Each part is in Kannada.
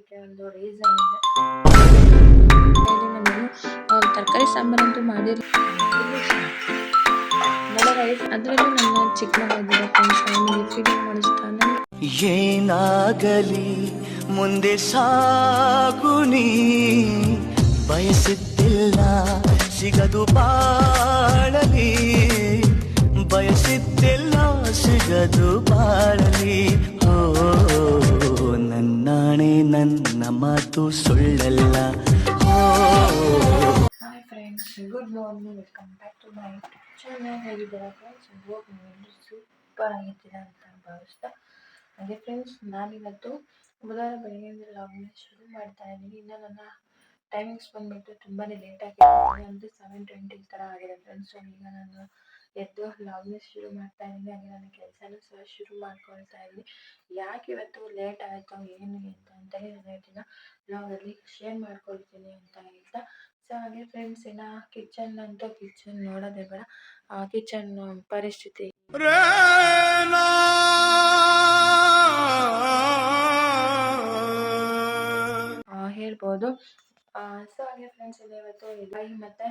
ಮಾಡೋದಕ್ಕೆ ಒಂದು ರೀಸನ್ ಇದೆ. ನಾನು ತರಕಾರಿ ಸಾಂಬಾರಂತೂ ಮಾಡಿರಲಿಲ್ಲ. ಅದರಲ್ಲೂ ನನ್ನ ಚಿಕ್ಕ ಮಗ ಇದ್ದಿದ್ದ ಫ್ರೆಂಡ್ಸ್ ಅವನಿಗೆ ಫೀಡಿಂಗ್ ಮಾಡಿಸ್ತಾನೆ. ಏನಾಗಲಿ ಮುಂದೆ ಸಾಗುನಿ ಬಯಸಿದ್ದಿಲ್ಲ ಸಿಗದು ಬಾಳಲಿ, ಬಯಸಿದ್ದಿಲ್ಲ ಸಿಗದು ಬಾಳಲಿ. ಓ ನನ್ನಾಣೆ ನನ್ನ ಮಾತು ಸುಳ್ಳಲ್ಲ. Hi friends, good morning, welcome back to my channel. ಹೇಗಿದ್ದೀರಾ ಫ್ರೆಂಡ್ಸ್? ಹೋಪ್ ನೀವೆಲ್ಲರೂ ಸೂಪರ್ ಆಗಿದ್ದೀರಾ ಅಂತ ಭಾವಿಸ್ತಾ. ಹಾಗೆ ಫ್ರೆಂಡ್ಸ್, ನಾನಿವತ್ತು ಬುಧವಾರ ಬೆಳಗ್ಗೆಯಿಂದ ಲಾಗ್ನ ಶುರು ಮಾಡ್ತಾ ಇದ್ದೀನಿ. ಇನ್ನು ನನ್ನ ಟೈಮಿಂಗ್ಸ್ ಬಂದುಬಿಟ್ಟು ತುಂಬಾ ಲೇಟ್ ಆಗಿದೆ, ಅಂದರೆ 7:20 ಈ ಥರ ಆಗಿದೆ ಫ್ರೆಂಡ್ಸ್. ಸೊ ಈಗ ನಾನು ಎದ್ದು ಲಾಗ್ನ ಶುರು ಮಾಡ್ತಾ ಇದ್ದೀನಿ. ಹಾಗೆ ನನ್ನ ಕೆಲಸನೂ ಸಹ ಶುರು ಮಾಡ್ಕೊಳ್ತಾ ಇದ್ದೀನಿ. ಯಾಕೆ ಇವತ್ತು ಲೇಟ್ ಆಯಿತು ಏನು ಅಂತೇಳಿ ನಾನು ಇವತ್ತಿನ ಲಾಗಲ್ಲಿ ಶೇರ್ ಮಾಡ್ಕೊಳ್ತೀನಿ ಅಂತ ಹೇಳ್ತಾ. ಸೊ ಹಾಗೆ ಫ್ರೆಂಡ್ಸ್, ಇನ್ನು ಕಿಚನ್ ನೋಡೋದೇ ಬೇಡ. ಕಿಚನ್ ಪರಿಸ್ಥಿತಿ ಹೇಳ್ಬೋದು. ಸೊ ಹಾಗೆ ಫ್ರೆಂಡ್ಸ್, ಇದೆ ಇವತ್ತು ಮತ್ತೆ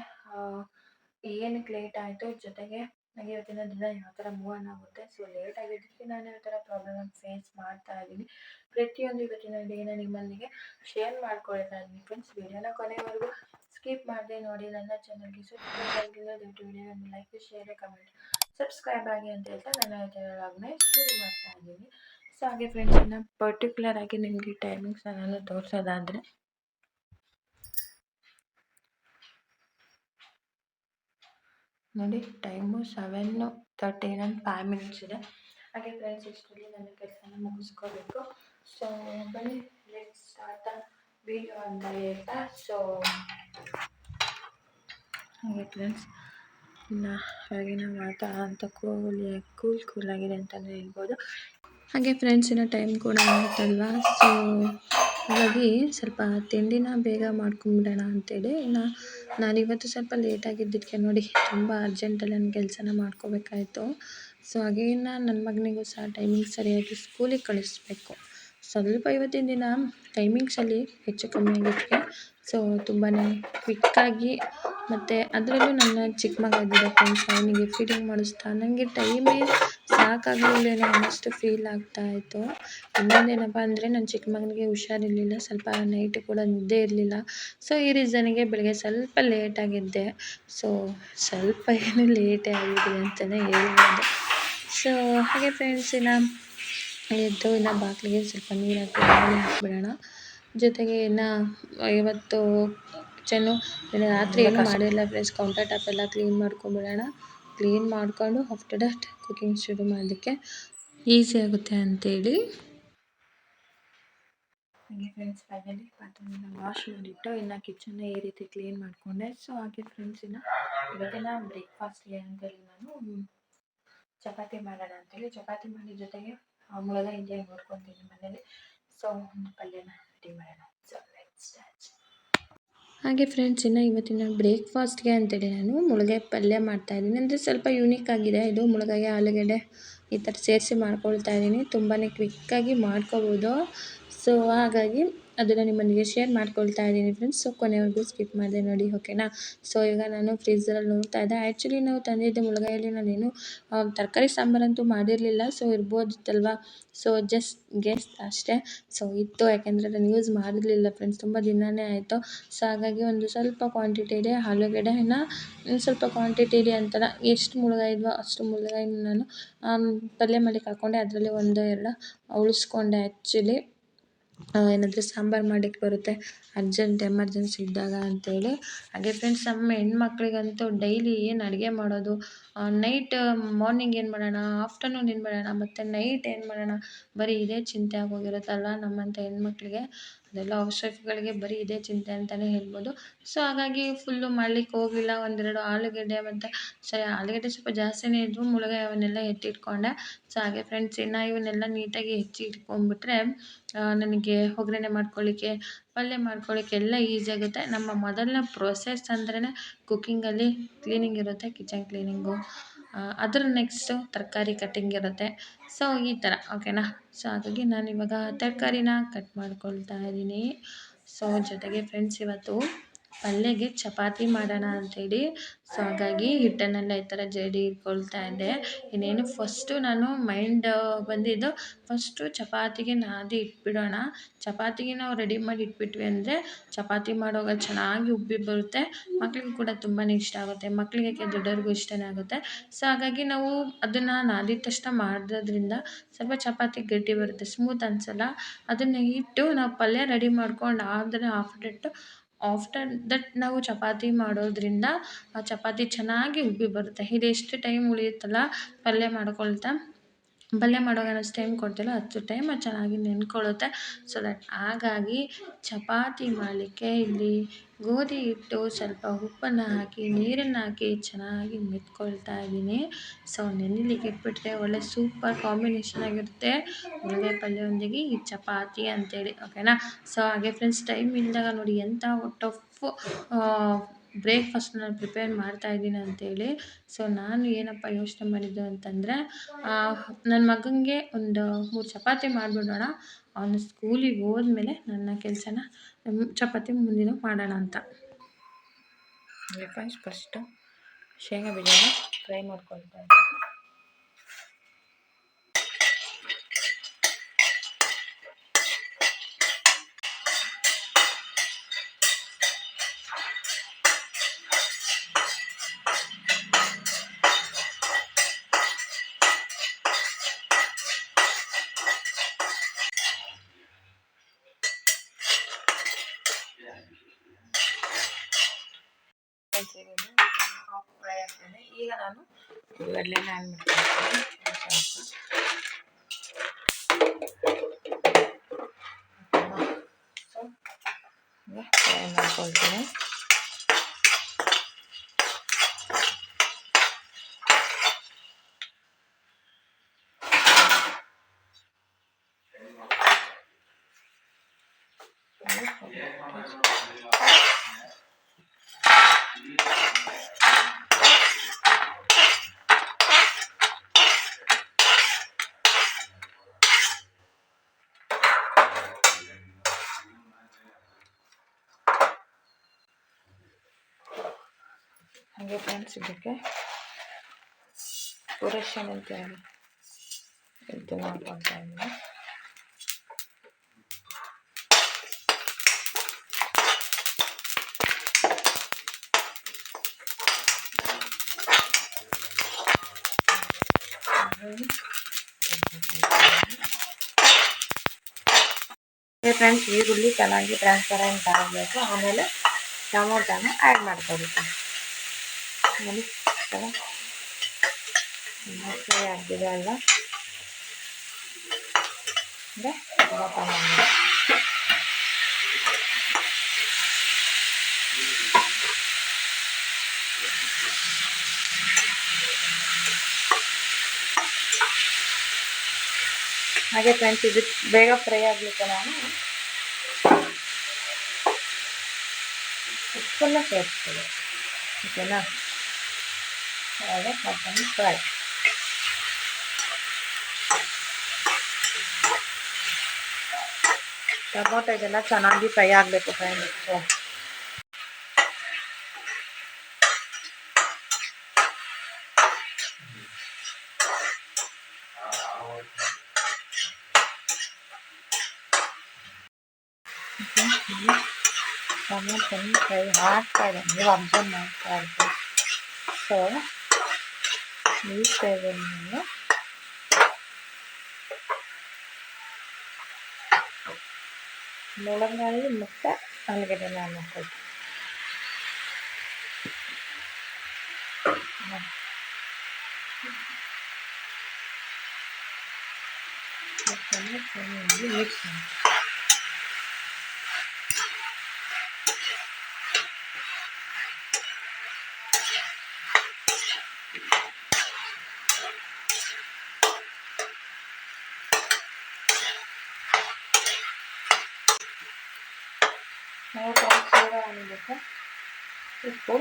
ಏನಕ್ಕೆ ಲೇಟ್ ಆಯಿತು, ಜೊತೆಗೆ ನನಗೆ ಇವತ್ತಿನ ದಿನ ಯಾವ ಥರ ಮೂವ್ ಆನ್ ಆಗುತ್ತೆ. ಸೊ ಲೇಟ್ ಆಗಿದ್ದಕ್ಕೆ ನಾನು ಯಾವ ಥರ ಪ್ರಾಬ್ಲಮ್ ಫೇಸ್ ಮಾಡ್ತಾ ಇದ್ದೀನಿ, ಪ್ರತಿಯೊಂದು ಇವತ್ತಿನ ಡೇನ ನಿಮ್ಮೊಂದಿಗೆ ಶೇರ್ ಮಾಡ್ಕೊಳ್ತಾ ಇದ್ದೀನಿ ಫ್ರೆಂಡ್ಸ್. ವಿಡಿಯೋನ ಕೊನೆವರೆಗೂ ಸ್ಕಿಪ್ ಮಾಡದೆ ನೋಡಿ. ನನ್ನ ಚಾನಲ್ಗೆ ಸಬ್ಸ್ಕ್ರೈಬ್ ಆಗಿಲ್ಲ ದಯವಿಟ್ಟು ವಿಡಿಯೋನ ಲೈಕ್, ಶೇರ್, ಕಮೆಂಟ್, ಸಬ್ಸ್ಕ್ರೈಬ್ ಆಗಿ ಅಂತ ಹೇಳ್ತಾ ನನ್ನ ಚಾನಲ್ನ ಶುರು ಮಾಡ್ತಾ ಇದ್ದೀನಿ. ಸೊ ಹಾಗೆ ಫ್ರೆಂಡ್ಸ್, ಇನ್ನು ಪರ್ಟಿಕ್ಯುಲರ್ ಆಗಿ ನಿಮಗೆ ಟೈಮಿಂಗ್ಸ್ನ ನಾನು ತೋರಿಸೋದಾದರೆ, ನೋಡಿ ಟೈಮು 7:30, ಇನ್ನೊಂದು 5 ಮಿನಿಟ್ಸ್ ಇದೆ. ಹಾಗೆ ಫ್ರೆಂಡ್ಸ್, ಇಷ್ಟರಲ್ಲಿ ನನ್ನ ಕೆಲಸನ ಮುಗಿಸ್ಕೋಬೇಕು. ಸೊ ಬನ್ನಿ ಲೆಟ್ ಸ್ಟಾರ್ಟ್ ದ ವಿಡಿಯೋ ಅಂತ ಹೇಳ್ತಾ. ಸೊ ಹಾಗೆ ಫ್ರೆಂಡ್ಸ್, ಇನ್ನು ಹೊರಗಿನ ವಾತಾವರಣ ಅಂತ ಕೂಲಾಗಿದೆ ಅಂತಲೇ ಹೇಳ್ಬೋದು. ಹಾಗೆ ಫ್ರೆಂಡ್ಸ್, ಇನ್ನು ಟೈಮ್ ಕೂಡ ಆಗುತ್ತಲ್ವಾ. ಸೊ ಹಾಗಾಗಿ ಸ್ವಲ್ಪ ತಿಂಡಿನ ಬೇಗ ಮಾಡ್ಕೊಂಬಿಡೋಣ ಅಂತೇಳಿ ನಾನಿವತ್ತು ಸ್ವಲ್ಪ ಲೇಟಾಗಿದ್ದಕ್ಕೆ ನೋಡಿ ತುಂಬ ಅರ್ಜೆಂಟಲ್ಲಿ ನನ್ನ ಕೆಲಸನ ಮಾಡ್ಕೋಬೇಕಾಯಿತು. ಸೊ ಹಾಗೆ ನನ್ನ ಮಗನಿಗೂ ಸಹ ಟೈಮಿಂಗ್ ಸರಿಯಾಗಿ ಸ್ಕೂಲಿಗೆ ಕಳಿಸ್ಬೇಕು. ಸ್ವಲ್ಪ ಇವತ್ತಿನ ದಿನ ಟೈಮಿಂಗ್ಸಲ್ಲಿ ಹೆಚ್ಚು ಕಮ್ಮಿ ಆಗಿದ್ದಕ್ಕೆ ಸೊ ತುಂಬಾ ಕ್ವಿಕ್ಕಾಗಿ, ಮತ್ತು ಅದರಲ್ಲೂ ನನ್ನ ಚಿಕ್ಕ ಮಗ ಇದ್ದಿದ್ದ ಫ್ರೆಂಡ್ಸ್ ಅವನಿಗೆ ಫೀಡಿಂಗ್ ಮಾಡಿಸ್ತಾ ನನಗೆ ಟೈಮೇ ಸಾಕಾಗಲಿಲ್ಲೇನೋ ಅನ್ನೋಷ್ಟು ಫೀಲ್ ಆಗ್ತಾಯಿತ್ತು. ಇನ್ನೊಂದೇನಪ್ಪ ಅಂದರೆ ನನ್ನ ಚಿಕ್ಕ ಮಗನಿಗೆ ಹುಷಾರಿರಲಿಲ್ಲ, ಸ್ವಲ್ಪ ನೈಟ್ ಕೂಡ ನಿದ್ದೆ ಇರಲಿಲ್ಲ. ಸೊ ಈ ರೀಸನಿಗೆ ಬೆಳಗ್ಗೆ ಸ್ವಲ್ಪ ಲೇಟಾಗಿದ್ದೆ. ಸೊ ಸ್ವಲ್ಪ ಏನು ಲೇಟೇ ಆಗಿದೆ ಅಂತಲೇ ಹೇಳ್ಬೋದು. ಸೊ ಹಾಗೆ ಫ್ರೆಂಡ್ಸ್, ಎದ್ದು ಬಾಗಿಲಿಗೆ ಸ್ವಲ್ಪ ನೀರು ಹಾಕಿ ಗಾಳಿ ಹಾಕಿಬಿಡೋಣ. ಜೊತೆಗೆ ಇವತ್ತು ಕಿಚನ್ನು ರಾತ್ರಿ ಏನು ಮಾಡಿಲ್ಲ ಫ್ರೆಂಡ್ಸ್. ಕೌಂಟರ್ ಟಾಪ್ ಎಲ್ಲ ಕ್ಲೀನ್ ಮಾಡ್ಕೊಂಬಿಡೋಣ. ಕ್ಲೀನ್ ಮಾಡಿಕೊಂಡು ಆಫ್ಟರ್ ದಟ್ ಕುಕಿಂಗ್ ಶುರು ಮಾಡೋದಕ್ಕೆ ಈಸಿ ಆಗುತ್ತೆ ಅಂತೇಳಿ. ಹಾಗೆ ಫ್ರೆಂಡ್ಸ್, ಫೈನಲಿ ಪಾತ್ರೆನ ವಾಶ್ ಮಾಡಿಟ್ಟು ಇನ್ನು ಕಿಚನ್ನ ಈ ರೀತಿ ಕ್ಲೀನ್ ಮಾಡಿಕೊಂಡೆ. ಸೊ ಹಾಗೆ ಫ್ರೆಂಡ್ಸ್, ಇವತ್ತಿನ ಬ್ರೇಕ್ಫಾಸ್ಟ್ಗೆ ಅಂತೇಳಿ ನಾನು ಚಪಾತಿ ಮಾಡೋಣ ಅಂತೇಳಿ ಚಪಾತಿ ಮಾಡಿ ಜೊತೆಗೆ ಮುಳಗಾಯಿ ಇದೆ ನೋಡ್ಕೊತೀನಿ ಮನೇಲಿ. ಸೊ ಒಂದು ಪಲ್ಯನ ರೆಡಿ ಮಾಡೋಣ. So let's start. ಹಾಗೆ ಫ್ರೆಂಡ್ಸ್, ಇವತ್ತಿನ ಬ್ರೇಕ್ಫಾಸ್ಟ್ಗೆ ಅಂತೇಳಿ ನಾನು ಮುಳಗಾಯಿ ಪಲ್ಯ ಮಾಡ್ತಾಯಿದ್ದೀನಿ. ಅಂದರೆ ಸ್ವಲ್ಪ ಯೂನಿಕ್ ಆಗಿದೆ ಇದು. ಮುಳಗಾಯಿ, ಆಲೂಗಡ್ಡೆ ಈ ಥರ ಸೇರಿಸಿ ಮಾಡ್ಕೊಳ್ತಾ ಇದ್ದೀನಿ. ತುಂಬಾ ಕ್ವಿಕ್ಕಾಗಿ ಮಾಡ್ಕೋಬೋದು. ಸೊ ಹಾಗಾಗಿ ಅದನ್ನು ನಿಮ್ಮೊಂದಿಗೆ ಶೇರ್ ಮಾಡ್ಕೊಳ್ತಾ ಇದ್ದೀನಿ ಫ್ರೆಂಡ್ಸ್. ಸೊ ಕೊನೆವರೆಗೂ ಸ್ಕಿಪ್ ಮಾಡಿದೆ ನೋಡಿ, ಓಕೆನಾ. ಸೊ ಈಗ ನಾನು ಫ್ರೀಝರಲ್ಲಿ ನೋಡ್ತಾ ಇದ್ದೆ. ಆ್ಯಕ್ಚುಲಿ ನಾವು ತಂದಿದ್ದೆ ಮುಳಗಾಯಲ್ಲಿ ನಾನೇನು ತರಕಾರಿ ಸಾಂಬಾರಂತೂ ಮಾಡಿರಲಿಲ್ಲ. ಸೊ ಇರ್ಬೋದಿತ್ತಲ್ವ. ಸೊ ಜಸ್ಟ್ ಗೆಸ್ಟ್ ಅಷ್ಟೇ. ಸೊ ಇತ್ತು, ಯಾಕೆಂದರೆ ನಾನು ಯೂಸ್ ಮಾಡಿರಲಿಲ್ಲ ಫ್ರೆಂಡ್ಸ್, ತುಂಬ ದಿನವೇ ಆಯಿತು. ಸೊ ಹಾಗಾಗಿ ಒಂದು ಸ್ವಲ್ಪ ಕ್ವಾಂಟಿಟಿ ಇದೆ ಆಲೂಗಡ್ಡೆ, ಇನ್ನು ಸ್ವಲ್ಪ ಕ್ವಾಂಟಿಟಿ ಇದೆ ಅಂತಲ್ಲ, ಎಷ್ಟು ಮುಳಗಾಯಿ ಇದ್ವೋ ಅಷ್ಟು ಮುಳಗಾಯಿನ ನಾನು ಪಲ್ಯ ಮಾಡಲಿಕ್ಕೆ ಹಾಕ್ಕೊಂಡೆ. ಅದರಲ್ಲಿ 1-2 ಉಳಿಸ್ಕೊಂಡೆ ಆ್ಯಕ್ಚುಲಿ. ಏನಾದರೂ ಸಾಂಬಾರು ಮಾಡೋಕ್ಕೆ ಬರುತ್ತೆ ಅರ್ಜೆಂಟ್ ಎಮರ್ಜೆನ್ಸಿ ಇದ್ದಾಗ ಅಂತೇಳಿ. ಹಾಗೆ ಫ್ರೆಂಡ್ಸ್, ನಮ್ಮ ಹೆಣ್ಮಕ್ಳಿಗಂತೂ ಡೈಲಿ ಏನು ಅಡುಗೆ ಮಾಡೋದು, ನೈಟ್ ಮಾರ್ನಿಂಗ್ ಏನು ಮಾಡೋಣ, ಆಫ್ಟರ್ನೂನ್ ಏನು ಮಾಡೋಣ, ಮತ್ತು ನೈಟ್ ಏನು ಮಾಡೋಣ, ಬರೀ ಇದೇ ಚಿಂತೆ ಆಗೋಗಿರುತ್ತಲ್ವ ನಮ್ಮಂಥ ಹೆಣ್ಮಕ್ಳಿಗೆ. ಅದೆಲ್ಲ ಹೌಸ್ ವೈಫ್ಗಳಿಗೆ ಬರೀ ಇದೇ ಚಿಂತೆ ಅಂತಲೇ ಹೇಳ್ಬೋದು. ಸೊ ಹಾಗಾಗಿ ಫುಲ್ಲು ಮಾಡ್ಲಿಕ್ಕೆ ಹೋಗಲಿಲ್ಲ. 1-2 ಆಲೂಗಡ್ಡೆ ಮತ್ತು ಆಲೂಗಡ್ಡೆ ಸ್ವಲ್ಪ ಜಾಸ್ತಿನೇ ಇದ್ವು, ಮುಳಗಾಯಿ ಅವನ್ನೆಲ್ಲ ಎತ್ತಿಟ್ಕೊಂಡೆ. ಸೊ ಹಾಗೆ ಫ್ರೆಂಡ್ಸ್, ಇವನ್ನೆಲ್ಲ ನೀಟಾಗಿ ಹೆಚ್ಚಿ ಇಟ್ಕೊಂಡ್ಬಿಟ್ರೆ ನನಗೆ ಒಗ್ಗರಣೆ ಮಾಡ್ಕೊಳ್ಳಿಕ್ಕೆ, ಪಲ್ಯ ಮಾಡ್ಕೊಳ್ಳಿಕ್ಕೆ ಎಲ್ಲ ಈಸಿ ಆಗುತ್ತೆ. ನಮ್ಮ ಮೊದಲನೇ ಪ್ರೊಸೆಸ್ ಅಂದ್ರೇ ಕುಕ್ಕಿಂಗಲ್ಲಿ ಕ್ಲೀನಿಂಗ್ ಇರುತ್ತೆ, ಕಿಚನ್ ಕ್ಲೀನಿಂಗು. ಅದ್ರ ನೆಕ್ಸ್ಟು ತರಕಾರಿ ಕಟ್ಟಿಂಗ್ ಇರುತ್ತೆ. ಸೊ ಈ ಥರ ಓಕೆನಾ. ಸೊ ಹಾಗಾಗಿ ನಾನಿವಾಗ ತರಕಾರಿನ ಕಟ್ ಮಾಡ್ಕೊಳ್ತಾ ಇದ್ದೀನಿ. ಸೊ ಜೊತೆಗೆ ಫ್ರೆಂಡ್ಸ್ ಇವತ್ತು ಪಲ್ಯಗೆ ಚಪಾತಿ ಮಾಡೋಣ ಅಂಥೇಳಿ ಸೊ ಹಾಗಾಗಿ ಹಿಟ್ಟನ್ನೆಲ್ಲ ಈ ಥರ ಜಡಿ ಇಟ್ಕೊಳ್ತಾ ಇದ್ದೆ. ಇನ್ನೇನು ಫಸ್ಟು ನಾನು ಮೈಂಡ್ ಬಂದಿದ್ದು ಫಸ್ಟು ಚಪಾತಿಗೆ ನಾದಿ ಇಟ್ಬಿಡೋಣ. ಚಪಾತಿಗೆ ನಾವು ರೆಡಿ ಮಾಡಿ ಇಟ್ಬಿಟ್ವಿ ಅಂದರೆ ಚಪಾತಿ ಮಾಡುವಾಗ ಚೆನ್ನಾಗಿ ಉಬ್ಬಿ ಬರುತ್ತೆ. ಮಕ್ಳಿಗೂ ಕೂಡ ತುಂಬಾ ಇಷ್ಟ ಆಗುತ್ತೆ. ಮಕ್ಕಳಿಗೆ ದೊಡ್ಡವ್ರಿಗೂ ಇಷ್ಟನೇ ಆಗುತ್ತೆ. ಸೊ ಹಾಗಾಗಿ ನಾವು ಅದನ್ನು ನಾದಿದ ತಕ್ಷಣ ಮಾಡೋದ್ರಿಂದ ಸ್ವಲ್ಪ ಚಪಾತಿ ಗಟ್ಟಿ ಬರುತ್ತೆ, ಸ್ಮೂತ್ ಅನಿಸಲ್ಲ. ಅದನ್ನು ಇಟ್ಟು ನಾವು ಪಲ್ಯ ರೆಡಿ ಮಾಡ್ಕೊಂಡು ಆದರೆ ಆಫ್ಟರ್ ದಟ್ ನಾವು ಚಪಾತಿ ಮಾಡೋದ್ರಿಂದ ಆ ಚಪಾತಿ ಚೆನ್ನಾಗಿ ಉಬ್ಬಿ ಬರುತ್ತೆ. ಇದು ಎಷ್ಟು ಟೈಮ್ ಉಳಿಯುತ್ತಲ್ಲ ಪಲ್ಯ ಮಾಡುವಾಗ ಅಷ್ಟು ಟೈಮ್ ಕೊಡ್ತಿಲ್ಲ ಅಷ್ಟು ಟೈಮ್ ಅದು ಚೆನ್ನಾಗಿ ನೆನ್ಕೊಳ್ಳುತ್ತೆ. ಸೊ ದಟ್ ಹಾಗಾಗಿ ಚಪಾತಿ ಮಾಡಲಿಕ್ಕೆ ಇಲ್ಲಿ ಗೋಧಿ ಹಿಟ್ಟು ಸ್ವಲ್ಪ ಉಪ್ಪನ್ನು ಹಾಕಿ ನೀರನ್ನು ಹಾಕಿ ಚೆನ್ನಾಗಿ ಮೆತ್ಕೊಳ್ತಾ ಇದ್ದೀನಿ. ಸೊ ನೆನೆಲಿಕ್ಕೆ ಇಟ್ಬಿಟ್ರೆ ಒಳ್ಳೆ ಸೂಪರ್ ಕಾಂಬಿನೇಷನ್ ಆಗಿರುತ್ತೆ ಒಳ್ಳೆ ಪಲ್ಯವೊಂದಿಗೆ ಈ ಚಪಾತಿ ಅಂತೇಳಿ ಓಕೆನಾ. ಸೊ ಹಾಗೆ ಫ್ರೆಂಡ್ಸ್ ಟೈಮ್ ಇದ್ದಾಗ ನೋಡಿ ಎಂಥ ಟಫ್ ಬ್ರೇಕ್ಫಾಸ್ಟ್ ನಾನು ಪ್ರಿಪೇರ್ ಮಾಡ್ತಾಯಿದ್ದೀನಿ ಅಂತೇಳಿ. ಸೊ ನಾನು ಏನಪ್ಪ ಯೋಚನೆ ಮಾಡಿದ್ದು ಅಂತಂದರೆ ನನ್ನ ಮಗನಿಗೆ ಒಂದು 3 ಚಪಾತಿ ಮಾಡಿಬಿಡೋಣ, ಅವನು ಸ್ಕೂಲಿಗೆ ಹೋದ್ಮೇಲೆ ನನ್ನ ಕೆಲಸನ ಚಪಾತಿ ಮುಂದಿನ ಮಾಡೋಣ ಅಂತ. ಫ್ರೆಂಡ್ಸ್ ಫಸ್ಟು ಶೇಂಗಾ ಬೀಜನ ಫ್ರೈ ಮಾಡ್ಕೊಳ್ತಾ ಇದ್ದೀನಿ. ಫ್ರೈ ಆಗ್ತದೆ. ಈಗ ನಾನು ಉಳ್ಳಾಗಡ್ಡಿನ ಆ್ಯಡ್ ಮಾಡ್ಕೊಳ್ತೀನಿ. ಸೊ ಫ್ರೈ ಮಾಡ್ಕೊಳ್ತೀನಿ. ಹಾಗೆ ಫ್ರೆಂಡ್ಸ್ ಇದಕ್ಕೆ ಪುರಷನ್ ಅಂತೇಳಿ ಇದು ಮಾಡ್ಕೊಳ್ತಾ ಇದ್ದೀನಿ. ಫ್ರೆಂಡ್ಸ್ ಈರುಳ್ಳಿ ಚೆನ್ನಾಗಿ ಟ್ರಾನ್ಸ್ಪರೆಂಟ್ ಆಗಬೇಕು. ಆಮೇಲೆ ಟೊಮೊಟೊನ ಆ್ಯಡ್ ಮಾಡ್ಕೊಳ್ತೀನಿ. ನೋಡಿ ಫ್ರೈ ಆಗಿದೆ ಅಲ್ಲ ಅಂದರೆ ಟೊಮೊಟೊ ಹಾಗೆ ಫ್ರೆಂಡ್ಸ್ ಇದು ಬೇಗ ಫ್ರೈ ಆಗಲಿಕ್ಕೆ ನಾನು ಉಪ್ಪನ್ನು ಸೇರಿಸ್ತೀನಿ ಓಕೆನಾ. ಹಾಗೆ ಮತ್ತೊಂದು ಫ್ರೈ ಟೊಮೊಟೊ ಇದೆಲ್ಲ ಚೆನ್ನಾಗಿ ಫ್ರೈ ಆಗಬೇಕು ಫ್ರೆಂಡ್ಸ್. ಟೊಮೊಟೊ ಫ್ರೈ ಆಗ್ತಾ ಇದೆ, ನೀವು ಅಬ್ಸರ್ವ್ ಮಾಡ್ತಾ ಇರ್ತೀವಿ. ಸೊ ಈ ಸ್ಟೇಜಲ್ಲಿ ಮೂಲಂಗಿ ಮತ್ತು ಆಲೂಗಡ್ಡೆನ ಹಾಕ್ಕೊಳ್ತೀವಿ. ಮಿಕ್ಸ್ ಮಾಡಿ ನಾವು ಸೋಡಾ ಹಾಕಬೇಕು, ಉಪ್ಪು,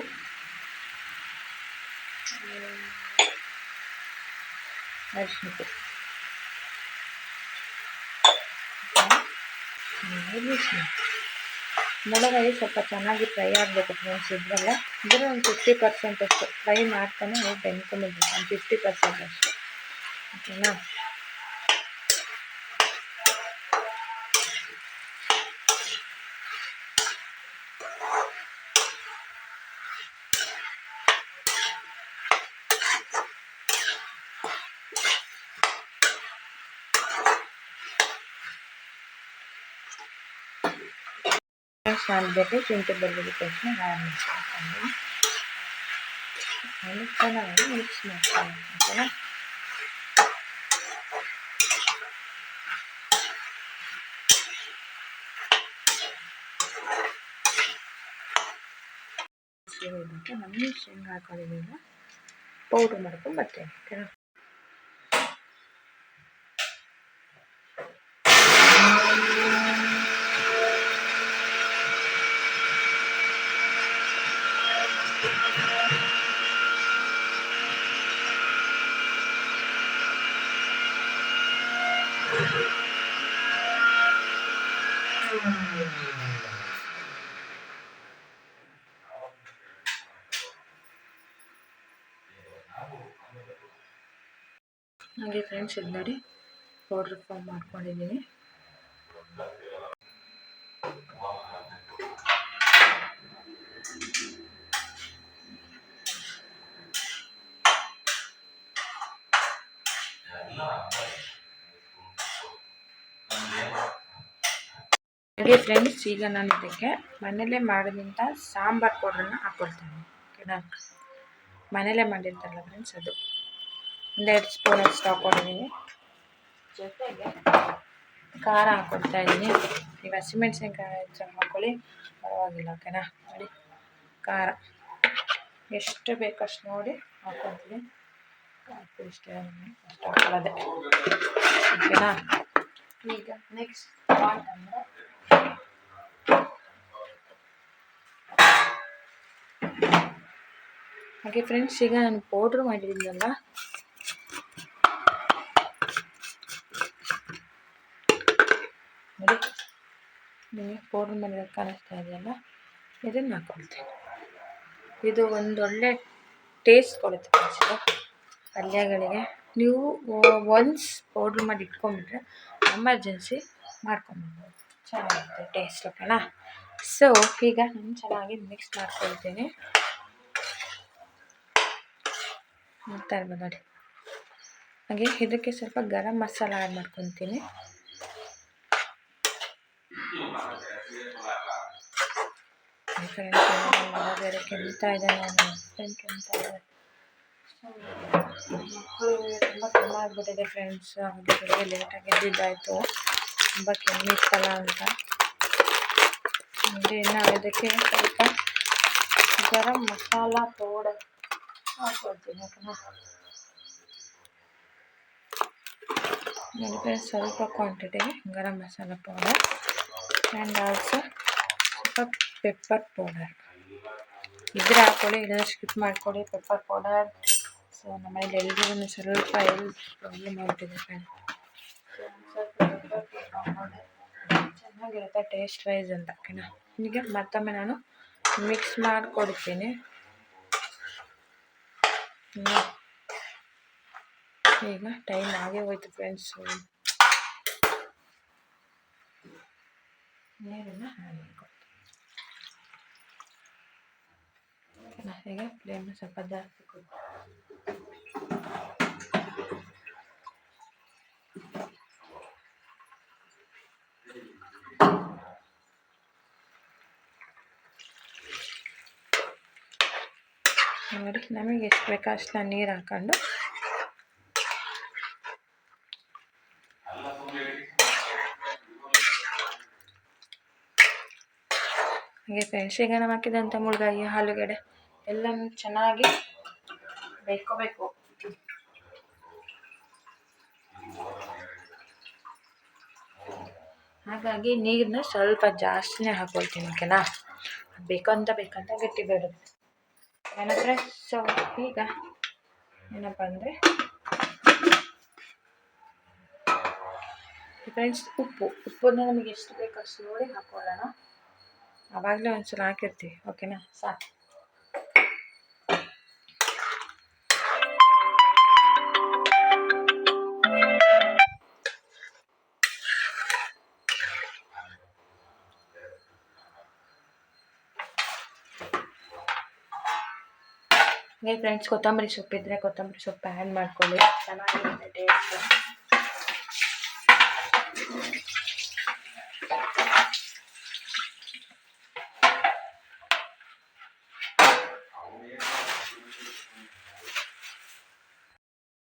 ಅರಿಶಿನ ಪುಡಿ ಮುಳಗಾಯಿ ಸ್ವಲ್ಪ ಚೆನ್ನಾಗಿ ಫ್ರೈ ಆಗಬೇಕು ಫ್ರೆಂಡ್ಸ್. ಇದ್ರಲ್ಲ ಇದ್ರೆ ಒಂದು 50% ಅಷ್ಟು ಫ್ರೈ ಮಾಡ್ತಾನೆ ಹೋಗಿ ಬೆಂದ್ಕೊಂಡ್ಬಿಡ್ಬೇಕು, ಒಂದು 50% ಅಷ್ಟು. ಓಕೆನಾ? ಮಾಡಬೇಕು. ಶುಂಠಿ ಬೆಳ್ಳುಳ್ಳಿ ಪೇಸ್ಟ್ನ ಹಾಕಿ ಚೆನ್ನಾಗಿ ಮಿಕ್ಸ್ ಮಾಡ್ಕೊಳ್ಳಿ. ಓಕೆನಾ? ನಮ್ಮ ಶೇಂಗಾ ಹಾಕೊಂಡಿದ್ದೀವಿ, ಪೌಡ್ರ್ ಮಾಡ್ಕೊಂಡು ಬರ್ತೇನೆ. ಓಕೆನಾ? ಹಾಗೆ ಫ್ರೆಂಡ್ಸ್ ಇದು ನೋಡಿ ಪೌಡ್ರ್ ಫಾರ್ಮ್ ಮಾಡ್ಕೊಂಡಿದ್ದೀನಿ. ಹಾಗೆ ಫ್ರೆಂಡ್ಸ್ ಈಗ ನಾನು ಇದಕ್ಕೆ ಮನೇಲೇ ಮಾಡಿದಂಥ ಸಾಂಬಾರು ಪೌಡ್ರನ್ನ ಹಾಕ್ಕೊಳ್ತೀನಿ. ಓಕೆನಾ? ಮನೇಲೇ ಮಾಡಿರ್ತಾರಲ್ಲ ಫ್ರೆಂಡ್ಸ್, ಅದು 1-2 ಸ್ಪೂನ್ ಅಷ್ಟು ಹಾಕ್ಕೊಂಡಿದ್ದೀನಿ. ಜೊತೆಗೆ ಖಾರ ಹಾಕ್ಕೊಳ್ತಾ ಇದ್ದೀನಿ. ನೀವು ಹಸಿಮೆಣ್ಸಿನ್ಕಾಯಿ ಹೆಚ್ಚಾಗಿ ಹಾಕ್ಕೊಳ್ಳಿ, ಪರವಾಗಿಲ್ಲ. ಓಕೆನಾ? ನೋಡಿ ಖಾರ ಎಷ್ಟು ಬೇಕಷ್ಟು ನೋಡಿ ಹಾಕ್ಕೊಳ್ತೀನಿ. ಇಷ್ಟೇ ಅಷ್ಟು ಹಾಕೊಳ್ಳೋದೆ. ಓಕೆನಾ? ಈಗ ನೆಕ್ಸ್ಟ್ ಪಾಯಿಂಟ್ ಅಂದರೆ ಹಾಗೆ ಫ್ರೆಂಡ್ಸ್ ಈಗ ನಾನು ಪೌಡ್ರ್ ಮಾಡಿದ್ದೀನಲ್ಲ, ನೋಡಿ ನಿಮಗೆ ಪೌಡ್ರ್ ಮಾಡಿದ ಕಾಣಿಸ್ತಾ ಇದೆಯಲ್ಲ, ಇದನ್ನು ಹಾಕ್ಕೊಳ್ತೀನಿ. ಇದು ಒಂದೊಳ್ಳೆ ಟೇಸ್ಟ್ ಕೊಡುತ್ತೆ ಫ್ರೆಂಡ್ಸ್. ಇದು ಪಲ್ಯಗಳಿಗೆ ನೀವು ಒನ್ಸ್ ಪೌಡ್ರ್ ಮಾಡಿ ಇಟ್ಕೊಂಡ್ಬಿಟ್ರೆ ಎಮರ್ಜೆನ್ಸಿ ಮಾಡ್ಕೊಂಡ್ಬಿಡ್ಬೋದು, ಚೆನ್ನಾಗಿರುತ್ತೆ ಟೇಸ್ಟ್. ಓಕೆನಾ? ಸೊ ಈಗ ನಾನು ಚೆನ್ನಾಗಿ ಮಿಕ್ಸ್ ಮಾಡ್ಕೊಳ್ತೀನಿ. ನೋಡ್ತಾ ಇರ್ಬೋದು ನೋಡಿ. ಹಾಗೆ ಇದಕ್ಕೆ ಸ್ವಲ್ಪ ಗರಂ ಮಸಾಲ ಆ್ಯಡ್ ಮಾಡ್ಕೊತೀನಿ. ಬೇರೆ ಕೆಮ್ತಾ ಇದೆ, ನಾನು ಕೆಮ್ತಾ ಇದೆ, ಮಕ್ಕಳು ತುಂಬ ಕೆಮ್ಮಾಗ್ಬಿಟ್ಟಿದೆ ಫ್ರೆಂಡ್ಸ್. ಹಾಗೆ ಬೆಳಗ್ಗೆ ಲೇಟಾಗಿ ಎದ್ದಿದ್ದಾಯಿತು, ತುಂಬ ಕೆಮ್ಮಿತ್ತಲ್ಲ ಅಂತ. ಹಾಗೆ ಇನ್ನು ಇದಕ್ಕೆ ಸ್ವಲ್ಪ ಗರಂ ಮಸಾಲ ಪೌಡರ್ ಹಾಕ್ಕೊಳ್ತೀನಿ. ಓಕೆನಾ? ನೋಡಿ ಸ್ವಲ್ಪ ಕ್ವಾಂಟಿಟಿಗೆ garam masala powder and also ಸ್ವಲ್ಪ ಪೆಪ್ಪರ್ ಪೌಡರ್ ಇದ್ರೆ ಹಾಕ್ಕೊಳ್ಳಿ, ಇದನ್ನು ಸ್ಕಿಪ್ ಮಾಡಿಕೊಡಿ. ಪೆಪ್ಪರ್ ಪೌಡರ್ ಸೊ ನಮ್ಮನೇಲಿ ಎಲ್ರಿಗೂ ಸ್ವಲ್ಪ ಪ್ರಾಬ್ಲಮ್ ಆಗ್ತಿದೆ ಫ್ರೆಂಡ್. ಸ್ವಲ್ಪ ಪೆಪ್ಪರ್ ಪೌಡರ್ ಚೆನ್ನಾಗಿರುತ್ತೆ ಟೇಸ್ಟ್ ವೈಸ್ ಅಂತ. ಓಕೆನಾ? ಈಗ ಮತ್ತೊಮ್ಮೆ ನಾನು ಮಿಕ್ಸ್ ಮಾಡಿಕೊಡ್ತೀನಿ. ಈಗ ಟೈಮ್ ಆಗೇ ಹೋಯ್ತು ಫ್ರೆಂಡ್ಸು. ನೀರನ್ನು ಆ್ಯಡ್ ಮಾಡ್ಕೊಳ್ತೀನಿ. ಓಕೆನಾ? ಈಗ ಫ್ಲೇಮ್ ಸ್ವಲ್ಪ ಜಾಸ್ತಿ ಕೊಡಿ. ನೋಡಿ ನಮಗೆ ಎಷ್ಟು ಬೇಕೋ ಅಷ್ಟು ನಾನು ನೀರು ಹಾಕ್ಕೊಂಡು ಹಾಗೆ ಫ್ರೆಂಡ್ಸ್ ಈಗ ನಾವು ಹಾಕಿದಂಥ ಮುಳ್ಗಾಯಿ, ಆಲೂಗಡ್ಡೆ ಎಲ್ಲನೂ ಚೆನ್ನಾಗಿ ಬೇಯ್ಕೋಬೇಕು. ಹಾಗಾಗಿ ನೀರನ್ನ ಸ್ವಲ್ಪ ಜಾಸ್ತಿನೇ ಹಾಕ್ಕೊಳ್ತೀನಿ. ಓಕೆನಾ? ಬೇಕಂತ ಗಟ್ಟಿ ಬೇಡುತ್ತೆ ಏನಂದರೆ. ಸೊ ಈಗ ಏನಪ್ಪ ಅಂದರೆ ಫ್ರೆಂಡ್ಸ್ ಉಪ್ಪನ್ನು ನಮಗೆ ಎಷ್ಟು ಬೇಕು ಅಷ್ಟು ನೋಡಿ ಹಾಕ್ಕೊಳ್ಳೋಣ. ಆವಾಗಲೇ ಒಂದ್ಸಲ ಹಾಕಿರ್ತೀವಿ, ಓಕೆನಾ? ಸಾಕು. ಹಾಗೆ ಫ್ರೆಂಡ್ಸ್, ಕೊತ್ತಂಬರಿ ಸೊಪ್ಪಿದ್ರೆ ಕೊತ್ತಂಬರಿ ಸೊಪ್ಪು ಆ್ಯಡ್ ಮಾಡ್ಕೊಳ್ಳಿ, ಚೆನ್ನಾಗಿರುತ್ತೆ ಟೇಸ್ಟ್.